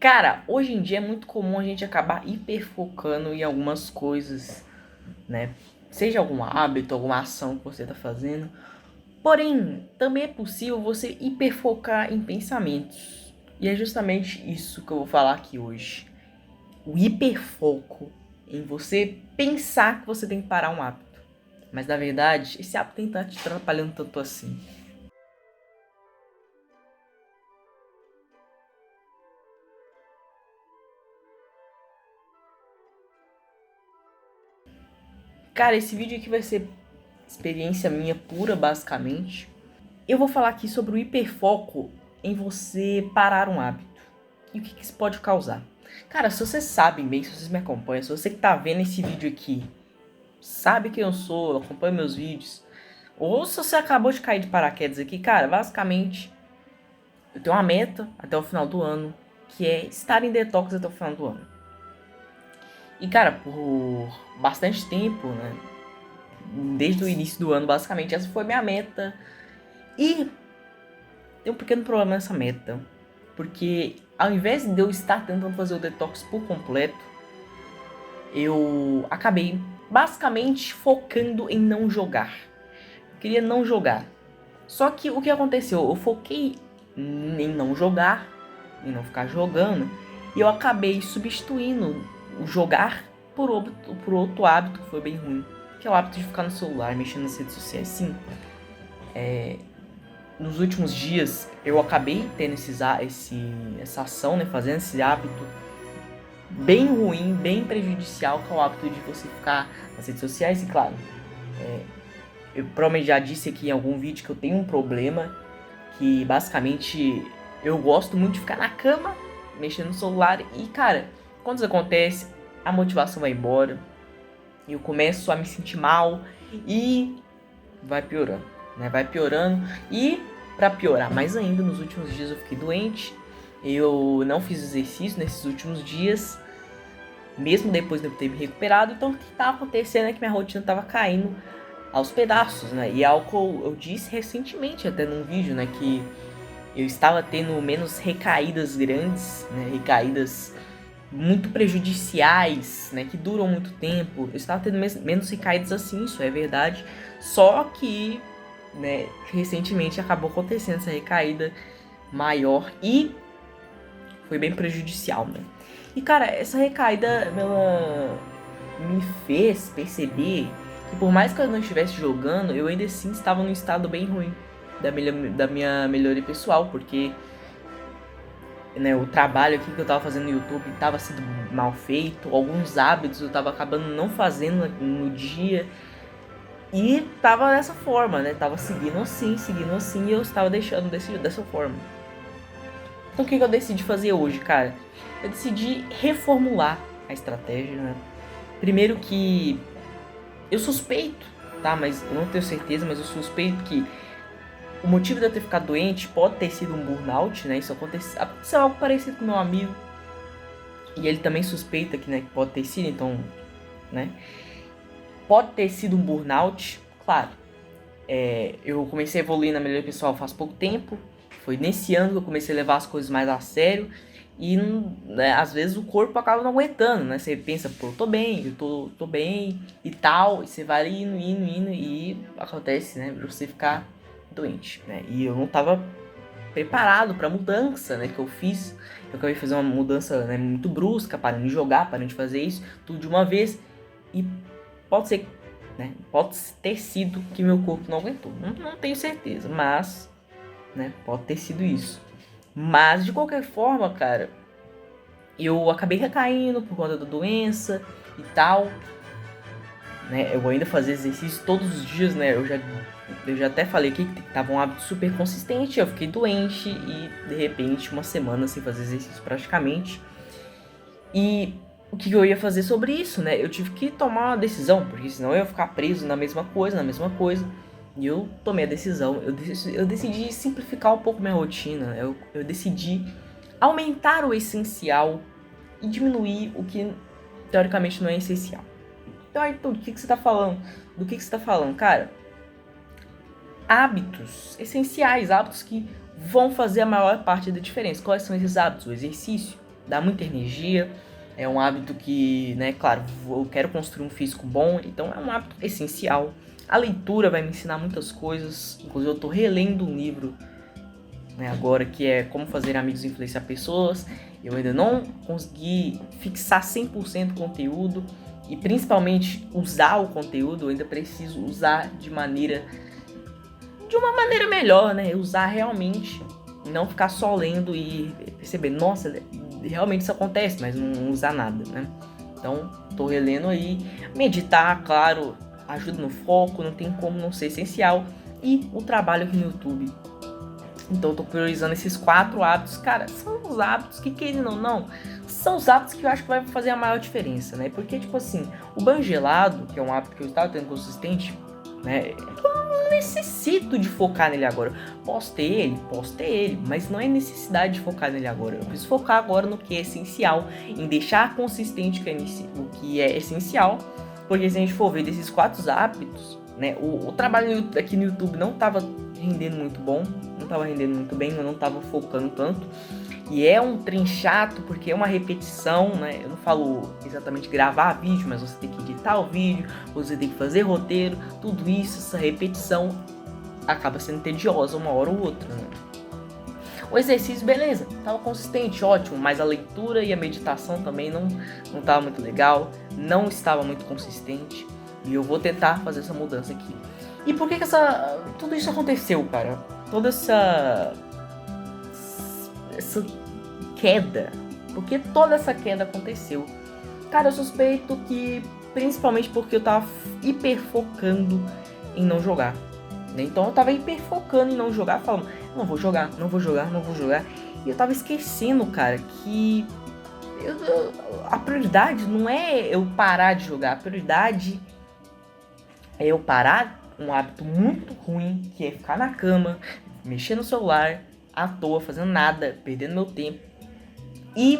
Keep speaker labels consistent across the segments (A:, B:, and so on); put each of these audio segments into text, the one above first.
A: Cara, hoje em dia é muito comum a gente acabar hiperfocando em algumas coisas, né? Seja algum hábito, alguma ação que você está fazendo. Porém, também é possível você hiperfocar em pensamentos. E é justamente isso que eu vou falar aqui hoje. O hiperfoco em você pensar que você tem que parar um hábito. Mas na verdade, esse hábito nem tá te atrapalhando tanto assim. Cara, esse vídeo aqui vai ser experiência minha pura, basicamente. Eu vou falar aqui sobre o hiperfoco em você parar um hábito. E o que isso pode causar. Cara, se vocês sabem bem, se vocês me acompanham, se você que tá vendo esse vídeo aqui, sabe quem eu sou, acompanha meus vídeos, ou se você acabou de cair de paraquedas aqui, cara, basicamente, eu tenho uma meta até o final do ano, que é estar em detox até o final do ano. E, cara, por bastante tempo, né, desde o início do ano, basicamente, essa foi minha meta. E tem um pequeno problema nessa meta, porque ao invés de eu estar tentando fazer o detox por completo, eu acabei basicamente focando em não jogar. Eu queria não jogar. Só que o que aconteceu? Eu foquei em não jogar, em não ficar jogando, e eu acabei substituindo o jogar por outro hábito que foi bem ruim, que é o hábito de ficar no celular, mexendo nas redes sociais. Sim, nos últimos dias eu acabei tendo essa ação, né, fazendo esse hábito bem ruim, bem prejudicial, que é o hábito de você ficar nas redes sociais. E claro, eu provavelmente já disse aqui em algum vídeo que eu tenho um problema, que basicamente eu gosto muito de ficar na cama, mexendo no celular, e cara, quando isso acontece, a motivação vai embora, eu começo a me sentir mal, e vai piorando, né? Vai piorando, e pra piorar mais ainda, nos últimos dias eu fiquei doente, eu não fiz exercício nesses últimos dias, mesmo depois de eu ter me recuperado. Então o que estava acontecendo é que minha rotina estava caindo aos pedaços, né? E é algo que eu disse recentemente até num vídeo, né, que eu estava tendo menos recaídas grandes, né, recaídas muito prejudiciais, né, que duram muito tempo. Eu estava tendo menos recaídas assim, isso é verdade. Só que, né, recentemente acabou acontecendo essa recaída maior e foi bem prejudicial, né? E cara, essa recaída, ela me fez perceber que por mais que eu não estivesse jogando, eu ainda assim estava num estado bem ruim da minha melhoria pessoal, porque, né, o trabalho aqui que eu tava fazendo no YouTube estava sendo mal feito, alguns hábitos eu tava acabando não fazendo no dia, e tava dessa forma, né? Tava seguindo assim, e eu estava deixando dessa forma. Então o que eu decidi fazer hoje, cara? Eu decidi reformular a estratégia, né? Primeiro que eu suspeito, tá? Mas eu não tenho certeza, mas eu suspeito que o motivo de eu ter ficado doente pode ter sido um burnout, né? Isso aconteceu algo parecido com meu amigo. E ele também suspeita que, né, que pode ter sido, então, né? Pode ter sido um burnout, claro. Eu comecei a evoluir na melhoria pessoal faz pouco tempo. Foi nesse ano que eu comecei a levar as coisas mais a sério. E, né, às vezes o corpo acaba não aguentando, né? Você pensa, pô, eu tô bem, tô bem e tal. E você vai indo e acontece, né? Você ficar doente, né? E eu não tava preparado pra mudança, né? Que eu fiz. Eu acabei de fazer uma mudança, né, muito brusca, parando de jogar, parando de fazer isso, tudo de uma vez. E pode ser, né? Pode ter sido que meu corpo não aguentou. Não tenho certeza, mas, né? Pode ter sido isso. Mas de qualquer forma, cara, eu acabei recaindo por conta da doença e tal, né? Eu ainda fazia exercício todos os dias, né? Eu já até falei aqui que tava um hábito super consistente. Eu fiquei doente e de repente uma semana sem fazer exercício praticamente. E o que eu ia fazer sobre isso, né? Eu tive que tomar uma decisão, porque senão eu ia ficar preso na mesma coisa. E eu tomei a decisão, eu decidi simplificar um pouco minha rotina, eu decidi aumentar o essencial e diminuir o que teoricamente não é essencial. Então, Arthur, do que você tá falando? Do que você tá falando? Cara, hábitos essenciais, hábitos que vão fazer a maior parte da diferença. Quais são esses hábitos? O exercício, dá muita energia, é um hábito que, né, claro, eu quero construir um físico bom, então é um hábito essencial. A leitura vai me ensinar muitas coisas, inclusive eu tô relendo um livro, né, agora, que é Como Fazer Amigos e Influenciar Pessoas. Eu ainda não consegui fixar 100% o conteúdo e principalmente usar o conteúdo, eu ainda preciso usar de uma maneira melhor, né, usar realmente, não ficar só lendo e perceber, nossa, realmente isso acontece, mas não usar nada, né. Então, tô relendo aí. Meditar, claro, ajuda no foco, não tem como não ser essencial. E o trabalho aqui no YouTube. Então, eu tô priorizando esses 4 hábitos. Cara, são os hábitos que, querendo ou não, são os hábitos que eu acho que vai fazer a maior diferença, né? Porque, tipo assim, o banho gelado, que é um hábito que eu estava tendo consistente, né? Eu não necessito de focar nele agora. Posso ter ele, mas não é necessidade de focar nele agora. Eu preciso focar agora no que é essencial, em deixar consistente o que é essencial, porque se a gente for ver desses 4 hábitos, né, o trabalho aqui no YouTube não estava rendendo muito bom, não estava rendendo muito bem, eu não estava focando tanto. E é um trem chato, porque é uma repetição, né? Eu não falo exatamente gravar vídeo, mas você tem que editar o vídeo, você tem que fazer roteiro, tudo isso, essa repetição acaba sendo tediosa uma hora ou outra, né? O exercício, beleza, tava consistente, ótimo, mas a leitura e a meditação também não tava muito legal, não estava muito consistente, e eu vou tentar fazer essa mudança aqui. E por que tudo isso aconteceu, cara? Toda essa queda. Por que toda essa queda aconteceu? Cara, eu suspeito que principalmente porque eu tava hiperfocando em não jogar. Então eu tava hiperfocando em não jogar, falando, não vou jogar. E eu tava esquecendo, cara, que a prioridade não é eu parar de jogar. A prioridade é eu parar um hábito muito ruim, que é ficar na cama, mexer no celular, à toa, fazendo nada, perdendo meu tempo. E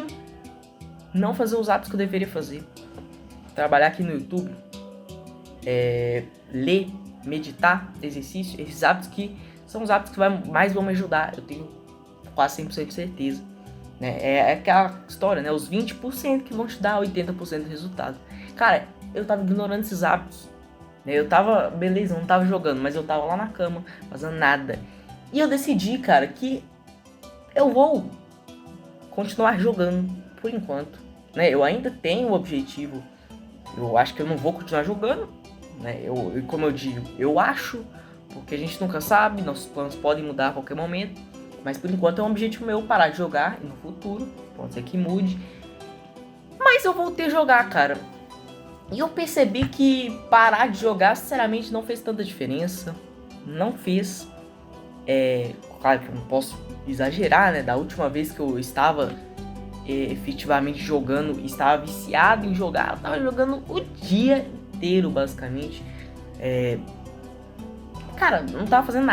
A: não fazer os hábitos que eu deveria fazer. Trabalhar aqui no YouTube, ler, meditar, exercício, esses hábitos que são os hábitos que mais vão me ajudar. Eu tenho quase 100% de certeza. Né? É aquela história, né? Os 20% que vão te dar 80% do resultado. Cara, eu tava ignorando esses hábitos. Né? Eu tava, beleza, não tava jogando, mas eu tava lá na cama, fazendo nada. E eu decidi, cara, que eu vou continuar jogando por enquanto, né? Eu ainda tenho o objetivo. Eu acho que eu não vou continuar jogando, né? Como eu digo, eu acho, porque a gente nunca sabe, nossos planos podem mudar a qualquer momento. Mas por enquanto é um objetivo meu parar de jogar e no futuro, pode ser que mude. Mas eu voltei a jogar, cara. E eu percebi que parar de jogar, sinceramente, não fez tanta diferença. Não fez. Claro que eu não posso exagerar, né? Da última vez que eu estava efetivamente jogando, estava viciado em jogar, eu estava jogando o dia inteiro, basicamente. Cara, não tava fazendo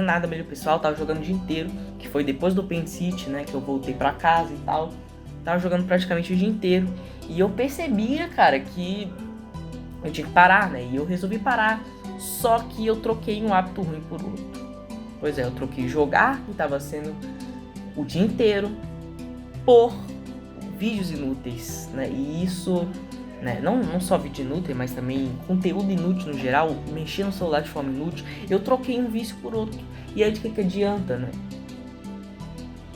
A: nada mesmo, pessoal, tava jogando o dia inteiro, que foi depois do Paint City, né, que eu voltei pra casa e tal. Tava jogando praticamente o dia inteiro. E eu percebia, cara, que eu tinha que parar, né? E eu resolvi parar. Só que eu troquei um hábito ruim por outro. Pois é, eu troquei jogar, que tava sendo o dia inteiro, por vídeos inúteis, né? E isso, né, não só vídeo inútil, mas também conteúdo inútil no geral, mexer no celular de forma inútil. Eu troquei um vício por outro. E aí de que adianta, né?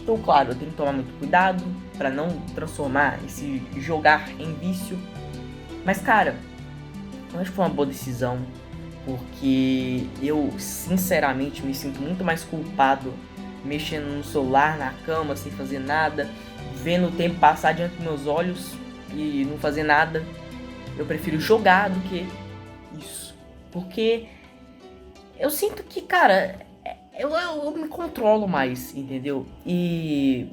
A: Então, claro, eu tenho que tomar muito cuidado para não transformar esse jogar em vício. Mas, cara, eu acho que foi uma boa decisão, porque eu, sinceramente, me sinto muito mais culpado mexendo no celular, na cama, sem fazer nada, vendo o tempo passar diante dos meus olhos e não fazer nada. Eu prefiro jogar do que isso, porque eu sinto que, cara, eu me controlo mais, entendeu? E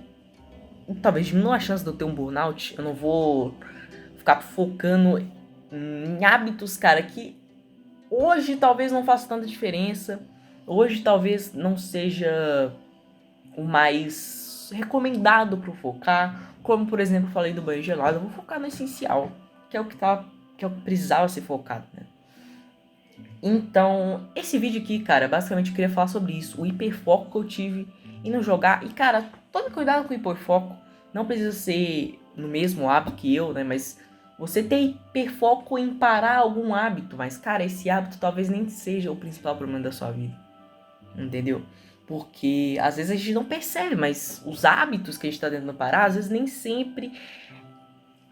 A: talvez diminua a chance de eu ter um burnout. Eu não vou ficar focando em hábitos, cara, que hoje talvez não faça tanta diferença. Hoje talvez não seja o mais recomendado para focar. Como, por exemplo, eu falei do banho gelado, eu vou focar no essencial, que é o que precisava ser focado, né? Então, esse vídeo aqui, cara, basicamente eu queria falar sobre isso, o hiperfoco que eu tive em não jogar. E, cara, tome cuidado com o hiperfoco, Não precisa ser no mesmo hábito que eu, né? Mas você ter hiperfoco em parar algum hábito. Mas, cara, esse hábito talvez nem seja o principal problema da sua vida. Entendeu? Porque às vezes a gente não percebe, mas os hábitos que a gente está tentando parar, às vezes nem sempre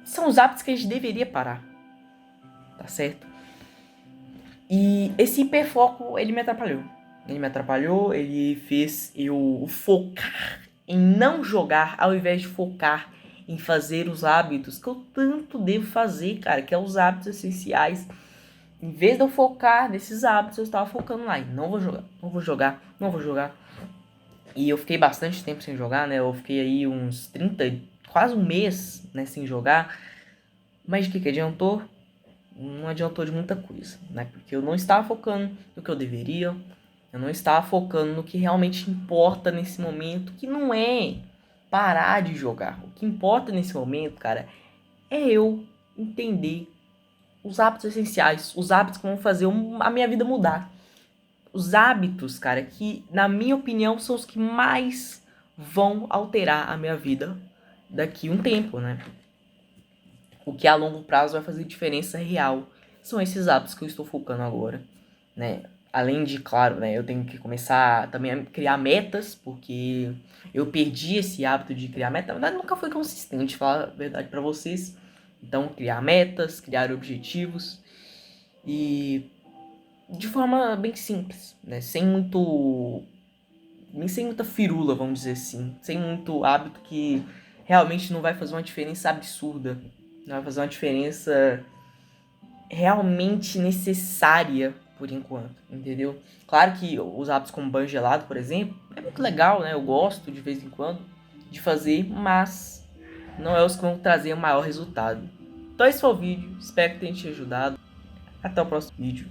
A: são os hábitos que a gente deveria parar. Tá certo? E esse hiperfoco, ele me atrapalhou. Ele fez eu focar em não jogar, ao invés de focar em fazer os hábitos que eu tanto devo fazer, cara, que é os hábitos essenciais. Em vez de eu focar nesses hábitos, eu estava focando lá. Não vou jogar. E eu fiquei bastante tempo sem jogar, né? Eu fiquei aí uns 30, quase um mês, né, sem jogar. Mas de que adiantou? Não adiantou de muita coisa, né? Porque eu não estava focando no que eu deveria. Eu não estava focando no que realmente importa nesse momento, que não é parar de jogar. O que importa nesse momento, cara, é eu entender os hábitos essenciais, os hábitos que vão fazer a minha vida mudar. Os hábitos, cara, que na minha opinião são os que mais vão alterar a minha vida daqui a um tempo, né? O que a longo prazo vai fazer diferença real são esses hábitos que eu estou focando agora, né? Além de, claro, né, eu tenho que começar também a criar metas, porque eu perdi esse hábito de criar metas. Na verdade, nunca foi consistente, falar a verdade pra vocês. Então, criar metas, criar objetivos e de forma bem simples, né? Sem muita firula, vamos dizer assim. Sem muito hábito que realmente não vai fazer uma diferença absurda. Não vai fazer uma diferença realmente necessária por enquanto, entendeu? Claro que os hábitos como banho gelado, por exemplo, é muito legal, né? Eu gosto de vez em quando de fazer, mas não é os que vão trazer o maior resultado. Então esse foi o vídeo, espero que tenha te ajudado. Até o próximo vídeo.